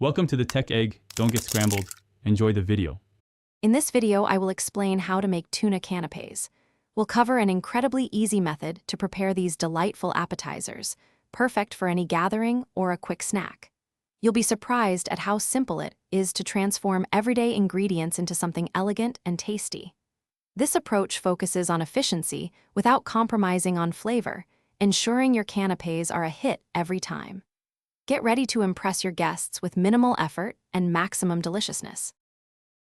Welcome to the Tech Egg. Don't get scrambled. Enjoy the video. In this video, I will explain how to make tuna canapés. We'll cover an incredibly easy method to prepare these delightful appetizers, perfect for any gathering or a quick snack. You'll be surprised at how simple it is to transform everyday ingredients into something elegant and tasty. This approach focuses on efficiency without compromising on flavor, ensuring your canapés are a hit every time. Get ready to impress your guests with minimal effort and maximum deliciousness.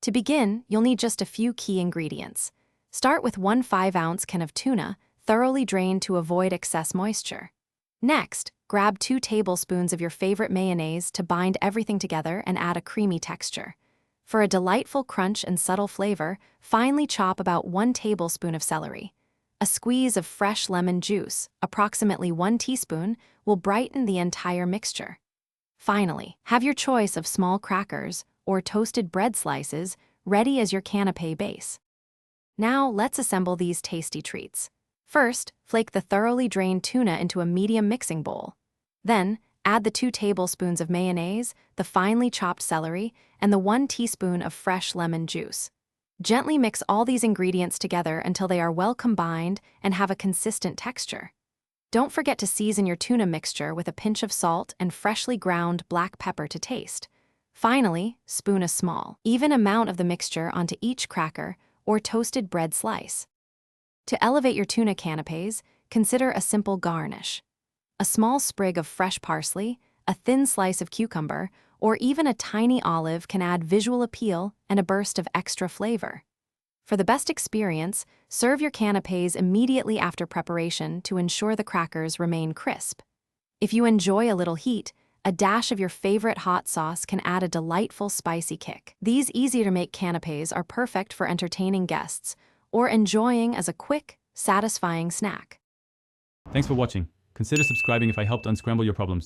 To begin, you'll need just a few key ingredients. Start with 1 5-ounce can of tuna, thoroughly drained to avoid excess moisture. Next, grab 2 tablespoons of your favorite mayonnaise to bind everything together and add a creamy texture. For a delightful crunch and subtle flavor, finely chop about 1 tablespoon of celery. A squeeze of fresh lemon juice, approximately 1 teaspoon, will brighten the entire mixture. Finally, have your choice of small crackers or toasted bread slices ready as your canapé base. Now let's assemble these tasty treats. First, flake the thoroughly drained tuna into a medium mixing bowl. Then, add the 2 tablespoons of mayonnaise, the finely chopped celery, and the 1 teaspoon of fresh lemon juice. Gently mix all these ingredients together until they are well combined and have a consistent texture. Don't forget to season your tuna mixture with a pinch of salt and freshly ground black pepper to taste. Finally, spoon a small, even amount of the mixture onto each cracker or toasted bread slice. To elevate your tuna canapés, consider a simple garnish. A small sprig of fresh parsley, a thin slice of cucumber, or even a tiny olive can add visual appeal and a burst of extra flavor. For the best experience, serve your canapés immediately after preparation to ensure the crackers remain crisp. If you enjoy a little heat, a dash of your favorite hot sauce can add a delightful spicy kick. These easy-to-make canapés are perfect for entertaining guests or enjoying as a quick, satisfying snack. Thanks for watching. Consider subscribing if I helped unscramble your problems.